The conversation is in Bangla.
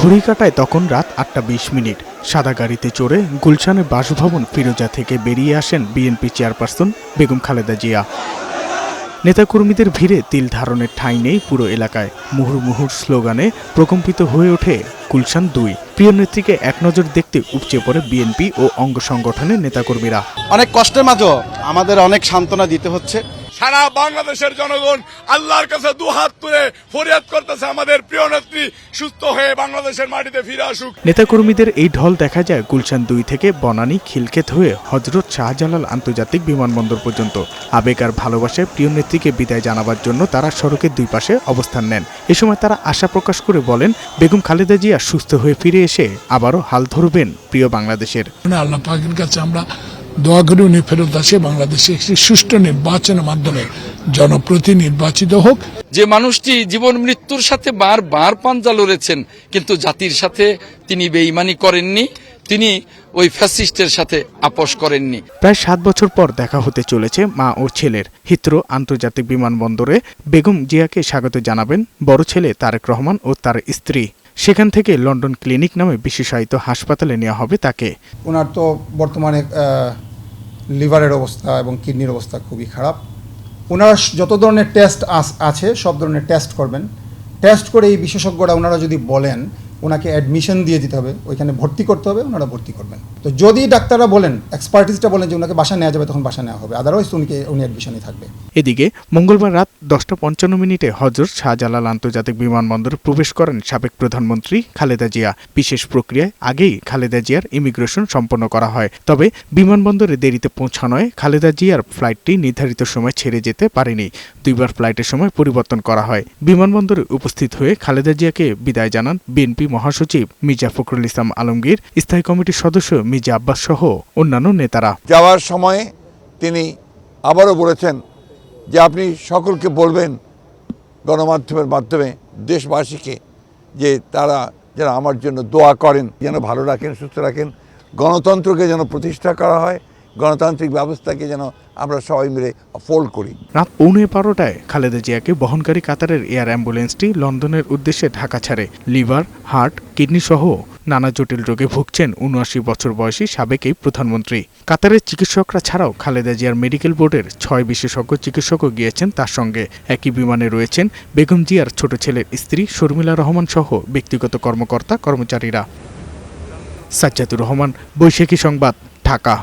ঘড়ি কাটায় তখন রাত 8:20। সাদা গাড়িতে চড়ে গুলশানের বাসভবন ফিরোজা থেকে বেরিয়ে আসেন বিএনপি চেয়ারপারসন বেগম খালেদা জিয়া। নেতাকর্মীদের ভিড়ে তিল ধারণের ঠাঁই নেই পুরো এলাকায়। মুহুর্মুহুর স্লোগানে প্রকম্পিত হয়ে ওঠে গুলশান 2। প্রিয় নেত্রীকে এক নজর দেখতে উপচে পড়ে বিএনপি ও অঙ্গ সংগঠনের নেতাকর্মীরা। অনেক কষ্টের মাঝেও আমাদের অনেক সান্ত্বনা দিতে হচ্ছে। সারা বাংলাদেশের জনগণ আল্লাহর কাছে দুহাত তুলে ফরিয়াদ করতেছে, আমাদের প্রিয় নেত্রী সুস্থ হয়ে বাংলাদেশের মাটিতে ফিরে আসুক। নেতাকর্মীদের এই ঢল দেখা যায় গুলশান 2 থেকে বনানী খিলক্ষেত হয়ে হযরত শাহজালাল আন্তর্জাতিক বিমানবন্দর পর্যন্ত। আবেগ আর ভালোবাসায় প্রিয় নেত্রীকে বিদায় জানাবার জন্য তারা সড়কের দুই পাশে অবস্থান নেন। এ সময় তারা আশা প্রকাশ করে বলেন, বেগম খালেদা জিয়া সুস্থ হয়ে ফিরে এসে আবারও হাল ধরবেন প্রিয় বাংলাদেশের। আল্লাহ পাকের কাছে আমরা দোয়া করি উনি ফেরত আসে, বাংলাদেশে একটি সুষ্ঠু নির্বাচনের মাধ্যমে জনপ্রতিনিধি নির্বাচিত হোক। যে মানুষটি জীবন মৃত্যুর সাথে বারবার পাঞ্জা লড়েছেন, কিন্তু জাতির সাথে তিনি বেঈমানি করেননি, তিনি ওই ফ্যাসিস্টের সাথে আপোষ করেননি। প্রায় 7 বছর পর দেখা হতে চলেছে মা ও ছেলের। হিথ্রো আন্তর্জাতিক বিমানবন্দরে বেগম জিয়াকে স্বাগত জানাবেন বড় ছেলে তারেক রহমান ও তার স্ত্রী। সেখান থেকে লন্ডন ক্লিনিক নামে বিশেষায়িত হাসপাতালে নেওয়া হবে তাকে। ওনার তো বর্তমানে লিভারের অবস্থা এবং কিডনির অবস্থা খুবই খারাপ। ওনারা যত ধরনের টেস্ট আছে সব ধরনের টেস্ট করবেন। টেস্ট করে এই বিশেষজ্ঞরা ওনারা যদি বলেন ওনাকে অ্যাডমিশন দিয়ে দিতে হবে, ওইখানে ভর্তি করতে হবে, ওনারা ভর্তি করবেন। তো যদি ডাক্তাররা বলেন, এক্সপার্টিসটা বলেন যে ওনাকে বাসা নেওয়া যাবে, তখন বাসা নেওয়া হবে, আদারওয়াইজ উনি অ্যাডমিশনই থাকবে। এদিকে মঙ্গলবার রাত 10:55 হযরত শাহজালাল আন্তর্জাতিক বিমানবন্দরে প্রবেশ করেন সাবেক প্রধানমন্ত্রী খালেদা জিয়া। বিশেষ প্রক্রিয়ায় আগেই খালেদা জিয়ার ইমিগ্রেশন সম্পন্ন করা হয়। তবে বিমানবন্দরে দেরিতে পৌঁছানোয় খালেদা জিয়ার ফ্লাইটটি নির্ধারিত সময় ছেড়ে যেতে পারেনি। 2 বার ফ্লাইটের সময় পরিবর্তন করা হয়। বিমানবন্দরে উপস্থিত হয়ে খালেদা জিয়াকে বিদায় জানান বিএনপি মহাসচিব মির্জা ফখরুল ইসলাম আলমগীর, স্থায়ী কমিটির সদস্য মির্জা আব্বাস সহ অন্যান্য নেতারা। যাওয়ার সময়ে তিনি আবারও বলেছেন যে আপনি সকলকে বলবেন গণমাধ্যমের মাধ্যমে দেশবাসীকে যে তারা যেন আমার জন্য দোয়া করেন, যেন ভালো রাখেন, সুস্থ রাখেন, গণতন্ত্রকে যেন প্রতিষ্ঠা করা হয়, গণতান্ত্রিক ব্যবস্থাকে যেন আমরা সবাই মিলে ফোল্ড করি। রাত 11:15 খালেদা জিয়াকে বহনকারী কাতারের এয়ার অ্যাম্বুলেন্সটি লন্ডনের উদ্দেশ্যে ঢাকা ছাড়ে। লিভার, হার্ট, কিডনি সহ নানা জটিল রোগে ভুগছেন 79 বছর বয়সী সাবেক এই প্রধানমন্ত্রী। কাতারের চিকিৎসকরা ছাড়াও খালেদা জিয়ার মেডিকেল বোর্ডের 6 বিশেষজ্ঞ চিকিৎসকও গিয়েছেন তার সঙ্গে। একই বিমানে রয়েছেন বেগম জিয়ার ছোট ছেলের স্ত্রী শর্মিলা রহমান সহ ব্যক্তিগত কর্মকর্তা কর্মচারীরা। সাজ্জাদুর রহমান, বৈশাখী সংবাদ, ঢাকা।